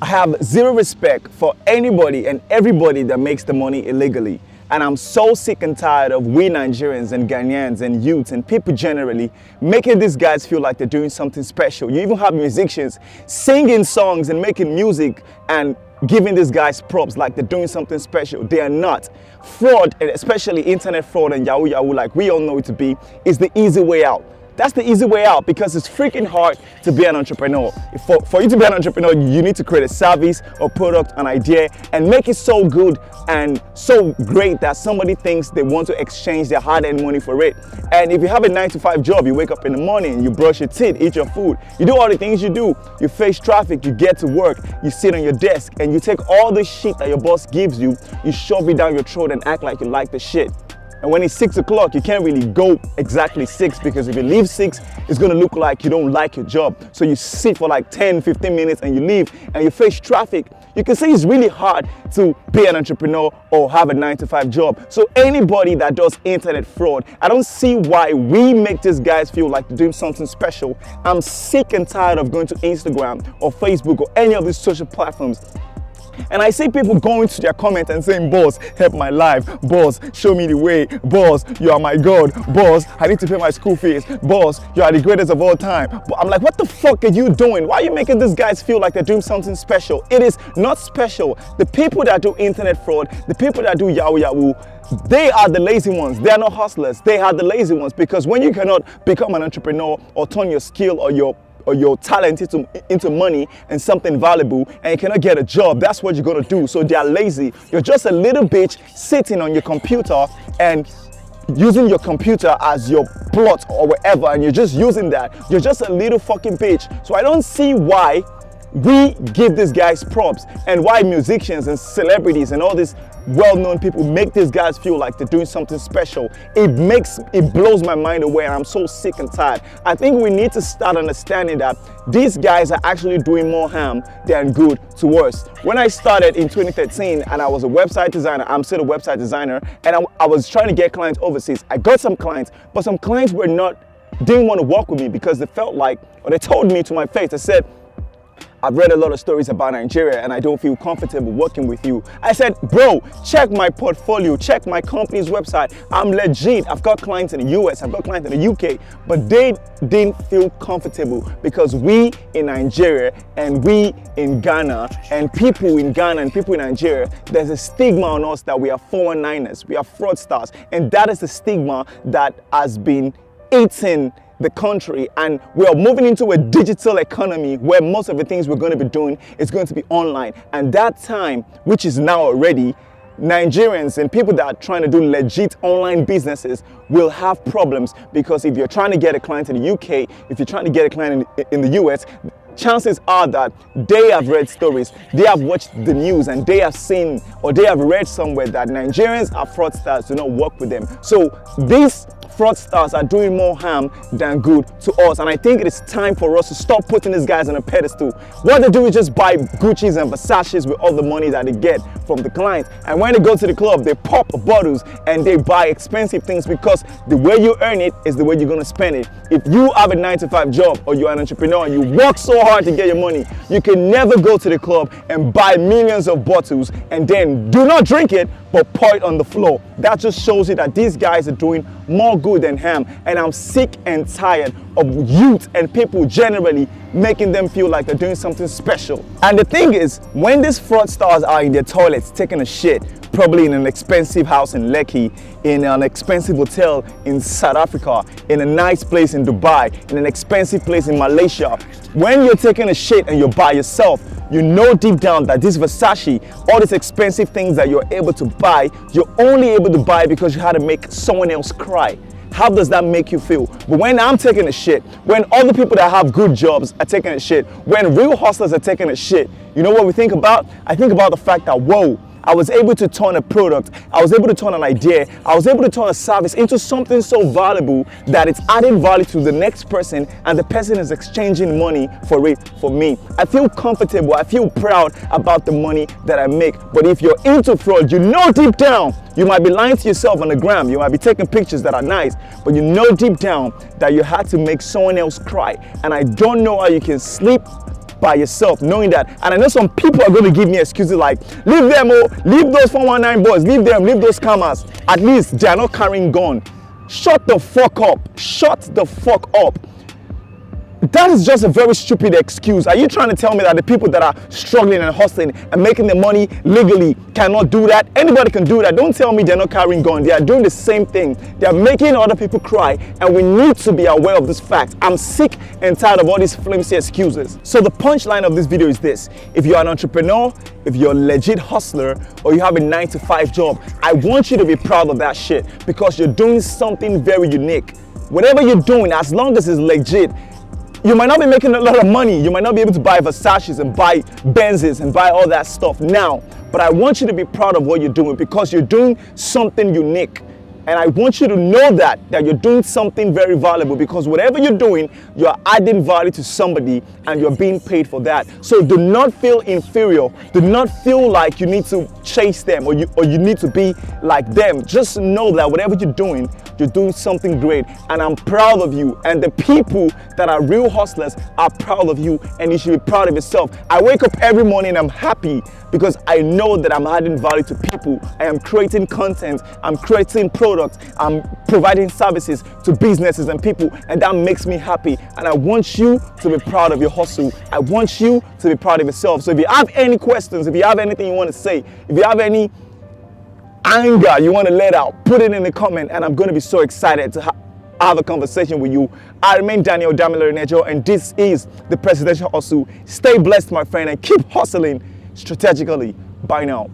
I have zero respect for anybody and everybody that makes the money illegally. And I'm so sick and tired of we Nigerians and Ghanaians and youths and people generally making these guys feel like they're doing something special. You even have musicians singing songs and making music and giving these guys props like they're doing something special. They are not. Fraud, and especially internet fraud and Yahoo Yahoo, like we all know it to be, is the easy way out. That's the easy way out because it's freaking hard to be an entrepreneur. For you to be an entrepreneur, you need to create a service or product, an idea, and make it so good and so great that somebody thinks they want to exchange their hard-earned money for it. And if you have a 9-to-5 job, you wake up in the morning, you brush your teeth, eat your food, you do all the things you do, you face traffic, you get to work, you sit on your desk, and you take all the shit that your boss gives you, you shove it down your throat and act like you like the shit. And when it's 6 o'clock, you can't really go exactly 6 because if you leave 6, it's gonna look like you don't like your job. So you sit for like 10, 15 minutes and you leave and you face traffic. You can see it's really hard to be an entrepreneur or have a 9-to-5 job. So anybody that does internet fraud, I don't see why we make these guys feel like they're doing something special. I'm sick and tired of going to Instagram or Facebook or any of these social platforms. And I see people going to their comments and saying, boss, help my life. Boss, show me the way. Boss, you are my God. Boss, I need to pay my school fees. Boss, you are the greatest of all time. But I'm like, what the fuck are you doing? Why are you making these guys feel like they're doing something special? It is not special. The people that do internet fraud, the people that do Yahoo Yahoo, they are the lazy ones. They are not hustlers. They are the lazy ones because when you cannot become an entrepreneur or turn your skill or your talent into money and something valuable and you cannot get a job, that's what you're gonna do. So they are lazy. You're just a little bitch sitting on your computer and using your computer as your plot or whatever, and you're just using that. You're just a little fucking bitch. So I don't see why we give these guys props and why musicians and celebrities and all these well-known people make these guys feel like they're doing something special. It blows my mind away and I'm so sick and tired. I think we need to start understanding that these guys are actually doing more harm than good to us. When I started in 2013 and I was a website designer, I'm still a website designer, and I was trying to get clients overseas. I got some clients, but some clients didn't want to work with me because they felt like, or they told me to my face, they said, I've read a lot of stories about Nigeria and I don't feel comfortable working with you. I said, bro, check my portfolio, check my company's website. I'm legit. I've got clients in the US, I've got clients in the UK, but they didn't feel comfortable because we in Nigeria and we in Ghana and people in Ghana and people in Nigeria, there's a stigma on us that we are 419ers, we are fraudsters. And that is the stigma that has been eating the country, and we are moving into a digital economy where most of the things we're going to be doing is going to be online. And that time, which is now already, Nigerians and people that are trying to do legit online businesses will have problems because if you're trying to get a client in the UK, if you're trying to get a client in the US, chances are that they have read stories, they have watched the news, and they have seen or they have read somewhere that Nigerians are fraudsters, do not work with them. So these fraudsters are doing more harm than good to us, and I think it is time for us to stop putting these guys on a pedestal. What they do is just buy Gucci's and Versace's with all the money that they get from the clients, and when they go to the club they pop bottles and they buy expensive things because the way you earn it is the way you're going to spend it. If you have a 9-to-5 job or you're an entrepreneur and you work so hard to get your money, you can never go to the club and buy millions of bottles and then do not drink it but pour it on the floor. That just shows you that these guys are doing more good than harm, and I'm sick and tired of youth and people generally making them feel like they're doing something special. And the thing is, when these fraudsters are in their toilets taking a shit, probably in an expensive house in Lekki, in an expensive hotel in South Africa, in a nice place in Dubai, in an expensive place in Malaysia, when you're taking a shit and you're by yourself, you know deep down that this Versace, all these expensive things that you're able to buy, you're only able to buy because you had to make someone else cry. How does that make you feel? But when I'm taking a shit, when other people that have good jobs are taking a shit, when real hustlers are taking a shit, you know what we think about? I think about the fact that, whoa, I was able to turn a product, I was able to turn an idea, I was able to turn a service into something so valuable that it's adding value to the next person and the person is exchanging money for it for me. I feel comfortable, I feel proud about the money that I make. But if you're into fraud, you know deep down, you might be lying to yourself on the gram, you might be taking pictures that are nice, but you know deep down that you had to make someone else cry. And I don't know how you can sleep by yourself, knowing that. And I know some people are going to give me excuses like, leave them, oh, leave those 419 boys, leave them, leave those scammers. At least they are not carrying gun. Shut the fuck up. Shut the fuck up. That is just a very stupid excuse. Are you trying to tell me that the people that are struggling and hustling and making the money legally cannot do that? Anybody can do that. Don't tell me they're not carrying guns. They are doing the same thing. They are making other people cry, and we need to be aware of this fact. I'm sick and tired of all these flimsy excuses. So the punchline of this video is this. If you're an entrepreneur, if you're a legit hustler, or you have a 9-to-5 job, I want you to be proud of that shit, because you're doing something very unique. Whatever you're doing, as long as it's legit, you might not be making a lot of money. You might not be able to buy Versace's and buy Benzes and buy all that stuff now. But I want you to be proud of what you're doing, because you're doing something unique. And I want you to know that you're doing something very valuable, because whatever you're doing, you're adding value to somebody and you're being paid for that. So do not feel inferior. Do not feel like you need to chase them or you need to be like them. Just know that whatever you're doing something great. And I'm proud of you. And the people that are real hustlers are proud of you, and you should be proud of yourself. I wake up every morning, I'm happy because I know that I'm adding value to people. I am creating content. I'm creating products. I'm providing services to businesses and people, and that makes me happy. And I want you to be proud of your hustle. I want you to be proud of yourself. So if you have any questions, if you have anything you want to say, if you have any anger you want to let out, put it in the comment, and I'm going to be so excited to have a conversation with you. I remain Daniel Nejo, and this is the Presidential Hustle. Stay blessed, my friend, and keep hustling strategically. Bye now.